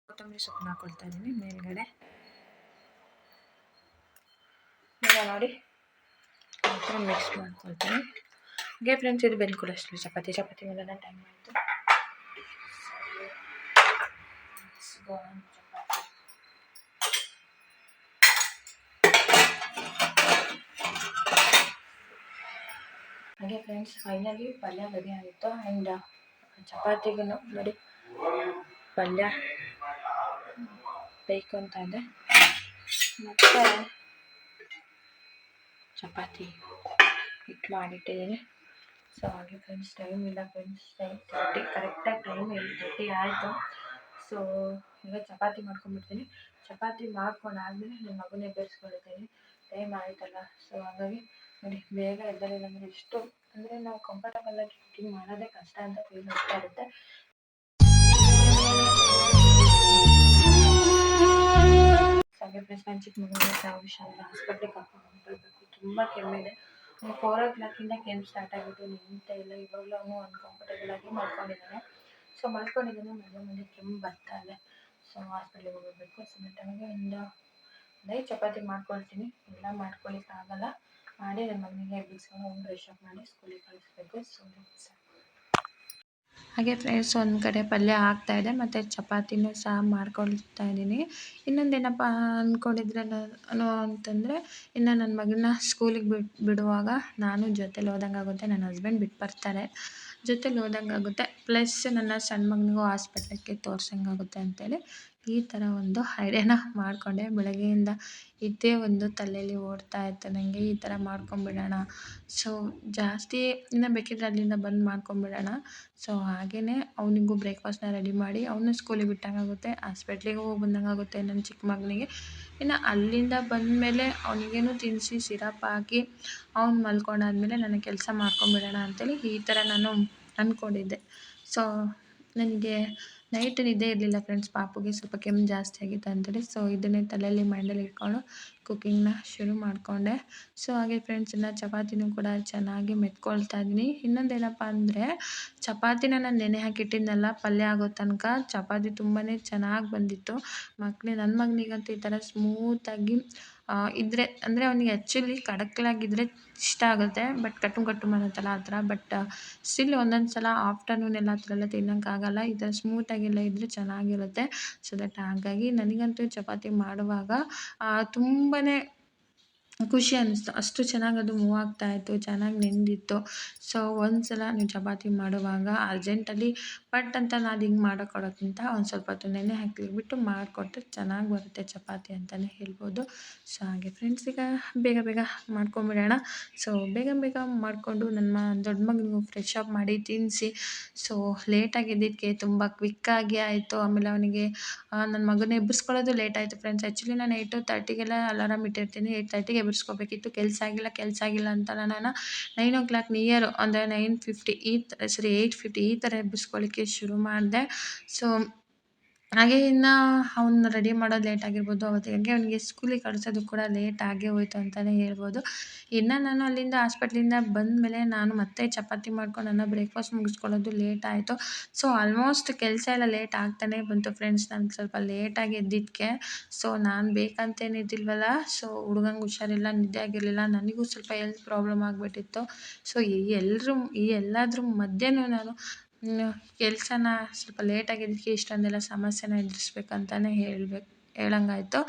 ಕೊತ್ತಂಬರಿ ಸೊಪ್ಪನ್ನ ಹಾಕೊಳ್ತಾ ಇದ್ದೀನಿ ಮೇಲ್ಗಡೆ. ಈಗ ನೋಡಿ ಮಿಕ್ಸ್ ಮಾಡ್ಕೊಳ್ತೀನಿ. ಹಾಗೆ ಫ್ರೆಂಡ್ಸ್, ಇದು ಬೆಂದ್ಕೊಳ್ಳೋಷ್ಟು ಚಪಾತಿ ಮೇಲೆ ಟೈಮ್ ಆಯಿತು. ಹಾಗೆ ಫ್ರೆಂಡ್ಸ್, ಫೈನಲಿ ಪಲ್ಯ ರೆಡಿ ಆಗಿತ್ತು. ಆ್ಯಂಡ್ ಚಪಾತಿಗೂ ನೋಡಿ ಪಲ್ಯ ಬೇಕು ಅಂತ ಇದೆ. ಮತ್ತು ಚಪಾತಿ ಹಿಟ್ಟು ಮಾಡಿಟ್ಟಿದ್ದೀನಿ. ಸೊ ಹಾಗೆ ಫ್ರೆಂಡ್ಸ್, ಟೈಮ್ ಇಲ್ಲ ಫ್ರೆಂಡ್ಸ್, 8:30 ಕರೆಕ್ಟಾಗಿ ಟೈಮ್ 8:30 ಆಯಿತು. ಸೊ ಈಗ ಚಪಾತಿ ಮಾಡ್ಕೊಂಡ್ಬಿಡ್ತೀನಿ. ಚಪಾತಿ ಮಾಡ್ಕೊಂಡಾದ್ಮೇಲೆ ನನ್ನ ಮಗುನೇ ಬೇಯಿಸ್ಕೊಳ್ತೀನಿ, ಟೈಮ್ ಆಯಿತಲ್ಲ. ಸೊ ಹಾಗಾಗಿ ನೋಡಿ, ಬೇಗ ಎದ್ದಲಿಲ್ಲ ಅಂದರೆ ಎಷ್ಟು ಅಂದರೆ ನಾವು ಕಂಫರ್ಟಬಲಾಗಿ ಕುಕಿಂಗ್ ಮಾಡೋದೇ ಕಷ್ಟ ಅಂತ ಫೀಲ್ ಆಗ್ತಾ ಇರುತ್ತೆ. ಹಾಗೆ ಫ್ರೆಂಡ್ಸ್, ನನ್ನ ಚಿಕ್ಕ ಮಗುವಿಗೆ ಹುಷಾರಿಲ್ಲ, ಹಾಸ್ಪಿಟ್ಲಿಗೆ ಕರ್ಕೊಂಡು ಹೋಗ್ಬೇಕು. ತುಂಬ ಕೆಮ್ಮಿದೆ. 4 o'clock ಕೆಮ್ಮು ಸ್ಟಾರ್ಟ್ ಆಗಿದ್ದು, ನಿಂತ ಇಲ್ಲ. ಇವಾಗಲೂ ಅವನು ಅನ್ಕಂಫರ್ಟಬಲ್ ಆಗಿ ಮಲ್ಕೊಂಡಿದ್ದಾನೆ. ಸೊ ಮಧ್ಯೆ ಕೆಮ್ಮು ಬರ್ತಾ ಇದೆ. ಸೊ ಹಾಸ್ಪಿಟ್ಲಿಗೆ ಹೋಗಬೇಕು. ಸೊ ಟೈಮಿಗೆ ಒಂದು 5 ಚಪಾತಿ ಮಾಡ್ಕೊಳ್ತೀನಿ. ಎಲ್ಲ ಮಾಡ್ಕೊಳ್ಳಿಕ್ಕಾಗಲ್ಲ. ಮಾಡಿ ನನ್ನ ಮಗನಿಗೆ ಬಿಡಿಸ್ಕೊಂಡು ಒಂದು ಬ್ರಷ್ ಅಪ್ ಮಾಡಿ ಸ್ಕೂಲಿಗೆ ಕಳಿಸ್ಬೇಕು. ಸೊ ಹಾಗೆ ಫ್ರೆಂಡ್ಸ್, ಒಂದು ಕಡೆ ಪಲ್ಯ ಆಗ್ತಾಯಿದೆ ಮತ್ತು ಚಪಾತಿನೂ ಸಹ ಮಾಡ್ಕೊಳ್ತಾ ಇದ್ದೀನಿ. ಇನ್ನೊಂದೇನಪ್ಪ ಅಂದ್ಕೊಂಡಿದ್ರೆ ನಾನು ಅಂತಂದರೆ, ಇನ್ನು ನನ್ನ ಮಗನ ಸ್ಕೂಲಿಗೆ ಬಿಡುವಾಗ ನಾನು ಜೊತೆಲಿ ಹೋದಂಗಾಗುತ್ತೆ, ನನ್ನ ಹಸ್ಬೆಂಡ್ ಬಿಟ್ಟು ಬರ್ತಾರೆ, ಜೊತೆಲಿ ಹೋದಂಗಾಗುತ್ತೆ. ಪ್ಲಸ್ ನನ್ನ ಸಣ್ಣ ಮಗನಿಗೂ ಹಾಸ್ಪಿಟ್ಲಿಗೆ ತೋರ್ಸಂಗಾಗುತ್ತೆ ಅಂತೇಳಿ ಈ ಥರ ಒಂದು ಐಡಿಯಾನ ಮಾಡಿಕೊಂಡೆ. ಬೆಳಗ್ಗೆಯಿಂದ ಇದೇ ಒಂದು ತಲೆಯಲ್ಲಿ ಓಡ್ತಾ ಇತ್ತು ನನಗೆ, ಈ ಥರ ಮಾಡ್ಕೊಂಬಿಡೋಣ. ಸೊ ಜಾಸ್ತಿ ಇನ್ನು ಬೇಕಿದ್ರೆ ಅಲ್ಲಿಂದ ಬಂದು ಮಾಡ್ಕೊಂಬಿಡೋಣ. ಸೊ ಹಾಗೆಯೇ ಅವನಿಗೂ ಬ್ರೇಕ್ಫಾಸ್ಟ್ನ ರೆಡಿ ಮಾಡಿ ಅವನು ಸ್ಕೂಲಿಗೆ ಬಿಟ್ಟಂಗಾಗುತ್ತೆ, ಹಾಸ್ಪಿಟ್ಲಿಗೆ ಹೋಗಿ ಬಂದಂಗಾಗುತ್ತೆ ನನ್ನ ಚಿಕ್ಕ ಮಗನಿಗೆ. ಇನ್ನು ಅಲ್ಲಿಂದ ಬಂದಮೇಲೆ ಅವನಿಗೇನು ತಿನ್ನಿಸಿ ಸಿರಪ್ ಹಾಕಿ ಅವ್ನು ಮಲ್ಕೊಂಡಾದ್ಮೇಲೆ ನನ್ನ ಕೆಲಸ ಮಾಡ್ಕೊಂಬಿಡೋಣ ಅಂತೇಳಿ ಈ ಥರ ನಾನು ಅಂದ್ಕೊಂಡಿದ್ದೆ. ಸೊ ನನಗೆ ನೈಟ್ ನಿದ್ದೆ ಇರಲಿಲ್ಲ ಫ್ರೆಂಡ್ಸ್, ಪಾಪುಗೆ ಸ್ವಲ್ಪ ಕೆಮ್ಮು ಜಾಸ್ತಿ ಆಗಿತ್ತು ಅಂತೇಳಿ. ಸೊ ಇದನ್ನೇ ತಲೆಯಲ್ಲಿ ಮೈಂಡಲ್ಲಿ ಇಟ್ಕೊಂಡು ಕುಕ್ಕಿಂಗ್ನ ಶುರು ಮಾಡಿಕೊಂಡೆ. ಸೊ ಹಾಗೆ ಫ್ರೆಂಡ್ಸ್, ಇನ್ನು ಚಪಾತಿನೂ ಕೂಡ ಚೆನ್ನಾಗಿ ಮೆತ್ಕೊಳ್ತಾ ಇದ್ದೀನಿ. ಇನ್ನೊಂದೇನಪ್ಪ ಅಂದರೆ, ಚಪಾತಿನ ನಾನು ನೆನೆ ಹಾಕಿಟ್ಟಿದ್ನಲ್ಲ ಪಲ್ಯ ಆಗೋ ತನಕ, ಚಪಾತಿ ತುಂಬಾ ಚೆನ್ನಾಗಿ ಬಂದಿತ್ತು. ನನ್ನ ಮಗನಿಗಂತೂ ಈ ಥರ ಸ್ಮೂತಾಗಿ ಇದ್ದರೆ ಅಂದರೆ ಅವನಿಗೆ ಆ್ಯಕ್ಚುಲಿ ಕಡಕ್ಲಾಗಿದ್ದರೆ ಇಷ್ಟ ಆಗುತ್ತೆ, ಬಟ್ ಕಟ್ಟು ಅನ್ನುತ್ತಲ್ಲ ಆ ಥರ. ಬಟ್ ಸ್ಟಿಲ್ ಒಂದೊಂದು ಸಲ ಆಫ್ಟರ್ನೂನ್ ಎಲ್ಲ ಆ ಥರ ಎಲ್ಲ ತಿನ್ನೋಕ್ಕಾಗಲ್ಲ. ಈ ಥರ ಸ್ಮೂತಾಗೆಲ್ಲ ಇದ್ದರೆ ಚೆನ್ನಾಗಿರುತ್ತೆ. ಸೊ ದಟ್ ಹಾಗಾಗಿ ನನಗಂತೂ ಚಪಾತಿ ಮಾಡುವಾಗ ತುಂಬಾ ಖುಷಿ ಅನ್ನಿಸ್ತು. ಅಷ್ಟು ಚೆನ್ನಾಗಿ ಅದು ಮೂವ್ ಆಗ್ತಾಯಿತ್ತು, ಚೆನ್ನಾಗಿ ನೆಂದಿತ್ತು. ಸೊ ಒಂದು ಸಲ ನೀವು ಚಪಾತಿ ಮಾಡುವಾಗ ಅರ್ಜೆಂಟಲ್ಲಿ ಪಟ್ ಅಂತ ನಾನು ಹಿಂಗೆ ಮಾಡೋಕ್ಕೊಡೋಕ್ಕಿಂತ ಒಂದು ಸ್ವಲ್ಪ ಹೊತ್ತು ನೆನೆ ಹಾಕಿಬಿಟ್ಟು ಮಾಡಿಕೊಟ್ರೆ ಚೆನ್ನಾಗಿ ಬರುತ್ತೆ ಚಪಾತಿ ಅಂತಲೇ ಹೇಳ್ಬೋದು. ಸೊ ಹಾಗೆ ಫ್ರೆಂಡ್ಸ್, ಈಗ ಬೇಗ ಮಾಡ್ಕೊಂಬಿಡೋಣ. ಸೊ ಬೇಗ ಮಾಡಿಕೊಂಡು ನನ್ನ ದೊಡ್ಡ ಮಗನಿಗೂ ಫ್ರೆಶ್ ಅಪ್ ಮಾಡಿ ತಿನ್ನಿಸಿ, ಸೊ ಲೇಟಾಗಿ ಎದ್ದಿದ್ದಕ್ಕೆ ತುಂಬ ಕ್ವಿಕ್ಕಾಗಿ ಆಯಿತು. ಆಮೇಲೆ ಅವನಿಗೆ ನನ್ನ ಮಗನ ಎಬ್ಬಿಸ್ಕೊಳ್ಳೋದು ಲೇಟ್ ಆಯಿತು ಫ್ರೆಂಡ್ಸ್. ಆ್ಯಕ್ಚುಲಿ ನಾನು 8:30ಗೆಲ್ಲ ಅಲಾರಾಮ್ ಇಟ್ಟಿರ್ತೀನಿ. 8:30ಗೆ ಎಬ್ಬಿಸ್ಕೋಬೇಕಿತ್ತು. ಕೆಲಸ ಆಗಿಲ್ಲ ಅಂತ ನಾನು 9 o'clock ನಿಯರ್ ಅಂದರೆ 9:50 8:50 ಈ ಥರ ಎಬ್ಬಿಸ್ಕೊಳ್ಳಿಕ್ಕೆ ಶುರು ಮಾಡಿದೆ. ಸೊ ಹಾಗೆ ಇನ್ನು ಅವ್ನ ರೆಡಿ ಮಾಡೋದು ಲೇಟ್ ಆಗಿರ್ಬೋದು. ಅವತ್ತಿಗೆ ಅವನಿಗೆ ಸ್ಕೂಲಿಗೆ ಕಳಿಸೋದು ಕೂಡ ಲೇಟ್ ಆಗೇ ಹೋಯಿತು ಅಂತಲೇ ಹೇಳ್ಬೋದು. ಇನ್ನು ನಾನು ಅಲ್ಲಿಂದ ಹಾಸ್ಪಿಟ್ಲಿಂದ ಬಂದಮೇಲೆ ನಾನು ಮತ್ತೆ ಚಪಾತಿ ಮಾಡ್ಕೊಂಡು ನನ್ನ ಬ್ರೇಕ್ಫಾಸ್ಟ್ ಮುಗಿಸ್ಕೊಳ್ಳೋದು ಲೇಟ್ ಆಯಿತು. ಸೊ ಆಲ್ಮೋಸ್ಟ್ ಕೆಲಸ ಎಲ್ಲ ಲೇಟ್ ಆಗ್ತಾನೆ ಬಂತು ಫ್ರೆಂಡ್ಸ್, ನಾನು ಸ್ವಲ್ಪ ಲೇಟಾಗಿ ಎದ್ದಿದ್ದಕ್ಕೆ. ಸೊ ನಾನು ಬೇಕಂತೇನು ಇದ್ದಿಲ್ವಲ್ಲ. ಸೊ ಹುಡುಗಂಗೆ ಹುಷಾರಿಲ್ಲ, ನಿದ್ದೆ ಆಗಿರಲಿಲ್ಲ, ನನಗೂ ಸ್ವಲ್ಪ ಹೆಲ್ತ್ ಪ್ರಾಬ್ಲಮ್ ಆಗಿಬಿಟ್ಟಿತ್ತು. ಸೊ ಈ ಎಲ್ಲದ್ರ ಮಧ್ಯೆನೂ ನಾನು ಕೆಲಸನ ಸ್ವಲ್ಪ ಲೇಟಾಗಿದ್ದಕ್ಕೆ ಇಷ್ಟೊಂದೆಲ್ಲ ಸಮಸ್ಯೆನ ಎದುರಿಸ್ಬೇಕಂತಲೇ ಹೇಳಂಗಾಯಿತು.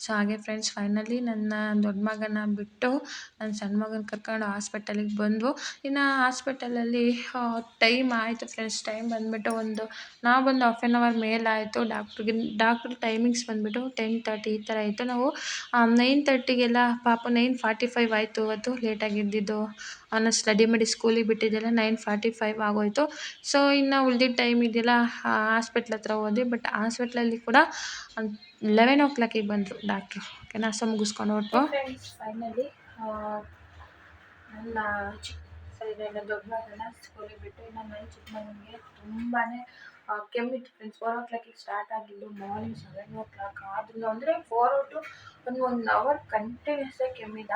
ಸೊ ಹಾಗೆ ಫ್ರೆಂಡ್ಸ್ ಫೈನಲಿ ನನ್ನ ದೊಡ್ಡ ಮಗನ ಬಿಟ್ಟು ನನ್ನ ಸಣ್ಣ ಮಗನ ಕರ್ಕೊಂಡು ಹಾಸ್ಪಿಟಲಿಗೆ ಬಂದವು. ಇನ್ನು ಹಾಸ್ಪಿಟಲಲ್ಲಿ ಟೈಮ್ ಆಯಿತು ಫ್ರೆಂಡ್ಸ್. ಟೈಮ್ ಬಂದುಬಿಟ್ಟು ನಾವು ಬಂದು ಹಾಫ್ ಆನ್ ಅವರ್ ಮೇಲಾಯಿತು. ಡಾಕ್ಟ್ರ್ ಟೈಮಿಂಗ್ಸ್ ಬಂದುಬಿಟ್ಟು 10:30 ಈ ಥರ ಆಯಿತು. ನಾವು 9:30ಗೆಲ್ಲ ಪಾಪ 9:45 ಆಯಿತು. ಇವತ್ತು ಲೇಟಾಗಿ ಎದ್ದಿದ್ದು. ನಾನು ಸ್ಟಡಿ ಮಾಡಿ ಸ್ಕೂಲಿಗೆ ಬಿಟ್ಟಿದ್ದೆಲ್ಲ 9:45 ಆಗೋಯಿತು. ಸೊ ಇನ್ನು ಉಳ್ದಿದ್ದ ಟೈಮ್ ಇದೆಯಲ್ಲ ಹಾಸ್ಪಿಟ್ಲ್ ಹತ್ರ ಹೋದ್ವಿ. ಬಟ್ ಹಾಸ್ಪಿಟ್ಲಲ್ಲಿ ಕೂಡ 11 o'clock ಬಂದರು ಡಾಕ್ಟ್ರು. ಓಕೆನಾ. ಸೊ ಮುಗಿಸ್ಕೊಂಡು ಹೊರಟು ಫ್ರೆಂಡ್ಸ್. ಫೈನಲಿ ನನ್ನ ನನ್ನ ದೊಡ್ಡ ಮಗನ ಸ್ಕೂಲಿಗೆ ಬಿಟ್ಟು ಇನ್ನು ನನ್ನ ಚಿಕ್ಕ ಮಗನಿಗೆ ತುಂಬಾ ಕೆಮ್ಮಿತ್ತು ಫ್ರೆಂಡ್ಸ್. 4 o'clock ಸ್ಟಾರ್ಟ್ ಆಗಿದ್ದು. ಮಾರ್ನಿಂಗ್ 7 o'clock ಆದ್ರೂ ಅಂದರೆ 4 to 1 hour ಕಂಟಿನ್ಯೂಸ್ ಆಗಿ ಕೆಮ್ಮಿದ.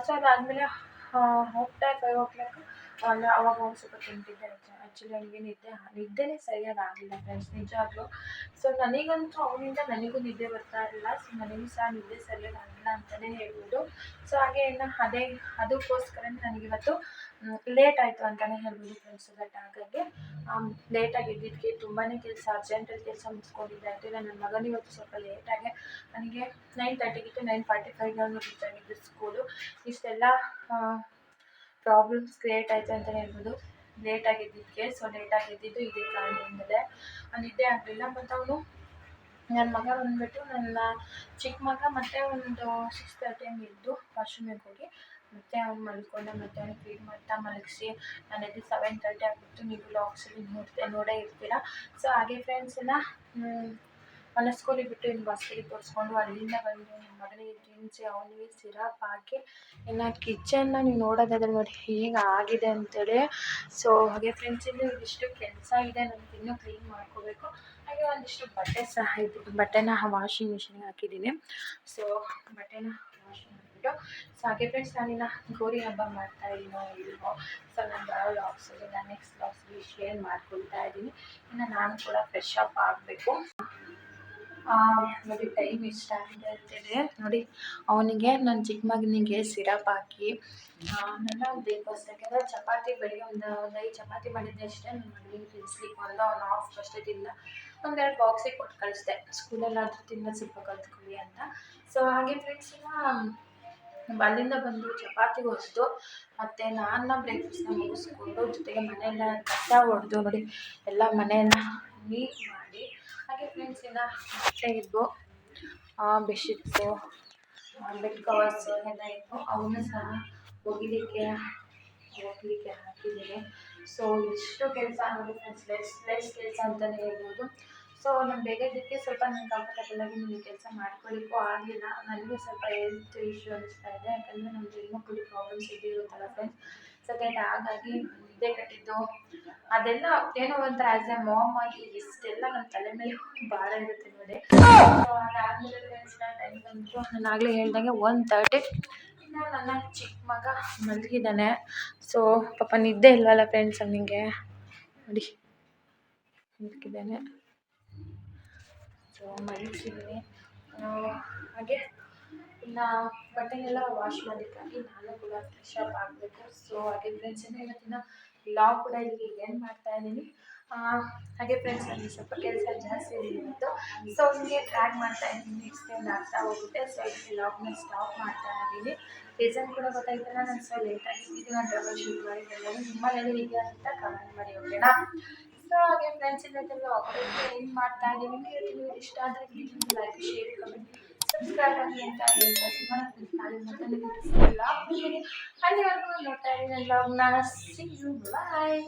ಸೊ ಅದಾದಮೇಲೆ ಹೋಗ್ತಾ 5 o'clock ಅವಾಗ ಸ್ವಲ್ಪ ಕೆಮ್ಮಿದ್ದೆ. ಆ್ಯಕ್ಚುಲಿ ನನಗೆ ನಿದ್ದೆನೇ ಸರಿಯಾಗಿ ಆಗಲಿಲ್ಲ ಫ್ರೆಂಡ್ಸ್ ನಿಜವಾಗ್ಲೂ. ಸೊ ನನಗಂತೂ ಅವನಿಂದ ನನಗೂ ನಿದ್ದೆ ಬರ್ತಾ ಇರಲಿಲ್ಲ. ಸೊ ನನಗೂ ಸಹ ನಿದ್ದೆ ಸರಿಯಾಗಿ ಆಗಿಲ್ಲ ಅಂತಲೇ ಹೇಳ್ಬೋದು. ಸೊ ಹಾಗೆ ಇನ್ನು ಅದಕ್ಕೋಸ್ಕರ ನನಗಿವತ್ತು ಲೇಟ್ ಆಯಿತು ಅಂತಲೇ ಹೇಳ್ಬೋದು ಫ್ರೆಂಡ್ಸ್. ದಟ್ ಹಾಗಾಗಿ ಲೇಟಾಗಿ ಎದ್ದಿದ್ದಕ್ಕೆ ತುಂಬಾ ಕೆಲಸ ಅರ್ಜೆಂಟಲ್ಲಿ ಕೆಲಸ ಮುಗಿಸ್ಕೊಂಡಿದ್ದೆ. ಇಲ್ಲ ನನ್ನ ಮಗನಿಗೆ ಇವತ್ತು ಸ್ವಲ್ಪ ಲೇಟಾಗಿ ನನಗೆ 9:30 9:45 ರೀಚ್ ಆಗಿದ್ದು ಸ್ಕೂಲು. ಇಷ್ಟೆಲ್ಲ ಪ್ರಾಬ್ಲಮ್ಸ್ ಕ್ರಿಯೇಟ್ ಆಯಿತು ಅಂತಲೇ ಹೇಳ್ಬೋದು ಲೇಟಾಗಿ ಎದ್ದಿದ್ದಕ್ಕೆ. ಸೊ ಲೇಟಾಗಿ ಎದ್ದಿದ್ದು ಇದೇ ಕಾರಣದಿಂದಲೇ ನಿದ್ದೆ ಆಗಲಿಲ್ಲ. ಮತ್ತು ಅವನು ನನ್ನ ಮಗ ಬಂದುಬಿಟ್ಟು ನನ್ನ ಚಿಕ್ಕ ಮಗ ಮತ್ತು ಒಂದು 6:30 ಹಂಗೆ ಎದ್ದು ವಾಶ್ರೂಮಿಗೆ ಹೋಗಿ ಮತ್ತೆ ಅವ್ನು ಮಲ್ಕೊಂಡೆ. ಮತ್ತೆ ಅವ್ನಿಗೆ ಫೀಡ್ ಮಾಡ್ತಾ ಮಲಗಿಸಿ ನಾನು ಎದ್ದು 7:30 ಆಗಿತ್ತು. ನೀವು ವ್ಲಾಗ್ಸಲ್ಲಿ ನೋಡೇ ಇರ್ತೀರ. ಸೊ ಹಾಗೆ ಫ್ರೆಂಡ್ಸ್ ಎಲ್ಲ ಅವನ ಸ್ಕೂಲಿಗೆ ಬಿಟ್ಟು ಇನ್ನು ಬಸ್ಸಿಗೆ ತೋರಿಸ್ಕೊಂಡು ಅಲ್ಲಿಂದ ಬಂದು ನನ್ನ ಮಗನಿಗೆ ತಿನ್ನಿಸಿ ಅವನಿಗೆ ಸಿರಪ್ ಹಾಕಿ ಇನ್ನು ಕಿಚನ್ನ ನೀವು ನೋಡೋದಾದ್ರೆ ನೋಡಿ ಹೇಗೆ ಆಗಿದೆ ಅಂತೇಳಿ. ಸೊ ಹಾಗೆ ಫ್ರೆಂಡ್ಸ್ ಇದಿಷ್ಟು ಕೆಲಸ ಇದೆ. ನನಗೆ ಇನ್ನೂ ಕ್ಲೀನ್ ಮಾಡ್ಕೋಬೇಕು. ಹಾಗೆ ಒಂದಿಷ್ಟು ಬಟ್ಟೆ ಸಹ ಇದೆ. ಬಟ್ಟೆನ ವಾಷಿಂಗ್ ಮಿಷಿನ್ಗೆ ಹಾಕಿದ್ದೀನಿ. ಸೊ ಬಟ್ಟೆನ ವಾಷ್ ಮಾಡಿಬಿಟ್ಟು ಸೊ ಹಾಗೆ ಫ್ರೆಂಡ್ಸ್ ನಾನಿನ್ನು ಗೌರಿ ಹಬ್ಬ ಮಾಡ್ತಾಯಿದ್ದೀನೋ ಇಲ್ವೋ. ಸೊ ನಾನು ಬರೋ ವ್ಲಾಗ್ಸಲ್ಲಿ ನಾನು ನೆಕ್ಸ್ಟ್ ವ್ಲಾಗ್ಸಲ್ಲಿ ಶೇರ್ ಮಾಡ್ಕೊಳ್ತಾ ಇದ್ದೀನಿ. ಇನ್ನು ನಾನು ಕೂಡ ಫ್ರೆಶ್ ಅಪ್ ಆಗಬೇಕು. ನೋಡಿ ಟೈಮ್ ಇಷ್ಟ ಆಗಿದೆ ಅಂತೇಳಿ ನೋಡಿ ಅವನಿಗೆ ನನ್ನ ಚಿಕ್ಕ ಮಗನಿಗೆ ಸಿರಪ್ ಹಾಕಿ ನನ್ನ ಬ್ರೇಕ್ಫಾಸ್ಟ್. ಯಾಕೆಂದರೆ ಚಪಾತಿ ಬೆಳಿಗ್ಗೆ ಒಂದು 5 ಚಪಾತಿ ಮಾಡಿದ್ದೆ ಅಷ್ಟೇ. ನನ್ನ ಮಗನಿಗೆ ತಿನ್ನಿಸ್ಲಿಕ್ಕೆ ಅವ್ನು ಹಾಫ್ ಅಷ್ಟೇ ತಿಂದ. 1-2 ಬಾಕ್ಸಿಗೆ ಕೊಟ್ಟು ಕಳಿಸ್ದೆ. ಸ್ಕೂಲಲ್ಲಾದರೂ ತಿನ್ನೋದು ಸ್ವಲ್ಪ ಕಲ್ತ್ಕೊಳ್ಳಿ ಅಂತ. ಸೊ ಹಾಗೆ ಫ್ರೆಂಡ್ಸ್ ಅಲ್ಲಿಂದ ಬಂದು ಚಪಾತಿ ಹೊಸ್ದು ಮತ್ತು ನಾನು ಬ್ರೇಕ್ಫಾಸ್ಟ್ನ ಮುಗಿಸ್ಕೊಂಡು ಜೊತೆಗೆ ಮನೆಯೆಲ್ಲ ಕಸ ಹೊಡೆದು ನೋಡಿ ಎಲ್ಲ ಮನೆಯೆಲ್ಲ ನೀಟ್ ಮಾಡಿ. ಹಾಗೆ ಫ್ರೆಂಡ್ಸ್ ಬಟ್ಟೆ ಇದ್ವು, ಬೆಡ್ಶೀಟ್ಸು, ಬೆಡ್ ಕವರ್ಸು ಎಲ್ಲ ಇತ್ತು. ಅವನ್ನ ಸಹ ಒಗಿಲಿಕ್ಕೆ ಹಾಕಿದ್ದೀನಿ. ಸೊ ಇಷ್ಟು ಕೆಲಸ ನೋಡಿ ಫ್ರೆಂಡ್ಸ್ ಲೆಸ್ ಕೆಲಸ ಅಂತಲೇ ಹೇಳ್ಬೋದು. ಸೊ ನಾನು ಬೇಗ ಇದಕ್ಕೆ ಸ್ವಲ್ಪ ನಾನು ಕಂಫರ್ಟಬಲಾಗಿ ನನಗೆ ಕೆಲಸ ಮಾಡ್ಕೊಳ್ಳಿಕ್ಕೂ ಆಗಲಿಲ್ಲ. ನನಗೂ ಸ್ವಲ್ಪ ಹೆಲ್ತ್ ಇಶ್ಯೂ ಅನಿಸ್ತಾ ಇದೆ. ಯಾಕಂದರೆ ನಮ್ಮದು ಹೆಣ್ಮಕ್ಳಿಗೆ ಪ್ರಾಬ್ಲಮ್ಸ್ ಇದ್ದಿರುತ್ತಲ್ಲ ಫ್ರೆಂಡ್ಸ್. ಸೊ ಹಾಗಾಗಿ ನಿದ್ದೆ ಕಟ್ಟಿದ್ದು ಅದೆಲ್ಲ ಏನೋ ಒಂಥರ ಆ್ಯಸ್ ಎ ಮಾಮ್ ಆಗಿ ಇಷ್ಟೆಲ್ಲ ನನ್ನ ತಲೆ ಮೇಲೆ ಭಾರ ಇರುತ್ತೆ ನೋಡಿ. ಸೊ ಅದಾದಮೇಲೆ ಫ್ರೆಂಡ್ಸ್ ಟೈಮ್ ಬಂತು. ನಾನು ಆಗಲೇ ಹೇಳ್ದಂಗೆ 1:30. ಇನ್ನು ನನ್ನ ಚಿಕ್ಕ ಮಗ ಮಲಗಿದ್ದಾನೆ. ಸೊ ಪಾಪ ನಿದ್ದೆ ಇಲ್ವಲ್ಲ ಫ್ರೆಂಡ್ಸ್ ಅವನಿಗೆ ನೋಡಿ ಮಲಗಿದ್ದಾನೆ. ಸೊ ಮಲಗಿಸಿದ್ದೀನಿ. ಹಾಗೆ ಇನ್ನು ಬಟ್ಟೆನೆಲ್ಲ ವಾಶ್ ಮಾಡಲಿಕ್ಕಾಗಿ ನಾನು ಕೂಡ ಫ್ರೆಶ್ ಅಪ್ ಆಗಬೇಕು. ಸೊ ಹಾಗೆ ಫ್ರೆಂಡ್ಸ್ ಇವತ್ತಿನ ವ್ಲಾಗ್ ಕೂಡ ಇಲ್ಲಿಗೆ ಏನು ಮಾಡ್ತಾಯಿದ್ದೀನಿ. ಹಾಗೆ ಫ್ರೆಂಡ್ಸ್ ನನಗೆ ಸ್ವಲ್ಪ ಕೆಲಸ ಜಾಸ್ತಿ ಇದೆ ಇವತ್ತು. ಸೊ ನಿಮಗೆ ಟ್ರ್ಯಾಕ್ ಮಾಡ್ತಾ ಇದ್ದೀನಿ. ನೆಕ್ಸ್ಟ್ ಟೈಮ್ ಆಗ್ತಾ ಹೋಗುತ್ತೆ. ಸೊ ಇಲ್ಲಿ ವ್ಲಾಗ್ನ ಸ್ಟಾಪ್ ಮಾಡ್ತಾ ಇದ್ದೀನಿ. ರೀಸನ್ ಕೂಡ ಗೊತ್ತಾಯ್ತಲ್ಲ. ನಾನು ಸೊ ಲೇಟಾಗಿದ್ದು ನಾನು ಟ್ರಬಲ್ ಶೂಟ್ ಮಾಡಿದ್ದೆಲ್ಲ ನಿಮ್ಮಲ್ಲಿ ಹೇಗೆ ಅಂತ ಕಮೆಂಟ್ ಮಾಡಿ ಓಕೆನಾ. ಸೊ ಹಾಗೆ ಫ್ರೆಂಡ್ಸ್ ಇವತ್ತೆಲ್ಲ ಏನು ಮಾಡ್ತಾ ಇದ್ದೀನಿ. ನಿಮಗೆ ಇಷ್ಟ ಆದರೆ ಲೈಕ್ ಶೇರ್ ಕಮೆಂಟ್ ಸಬ್ಸ್ಕ್ರೈಬ್ ಆಗಿ ಅಂತ ಹೇಳ್ತಾ ಅಲ್ಲಿವರೆಗೂ ನೋಡ್ತಾ ಇದ್ದೀನಿ ನನ್ನ ವ್ಲಾಗ್ನ. See you bye.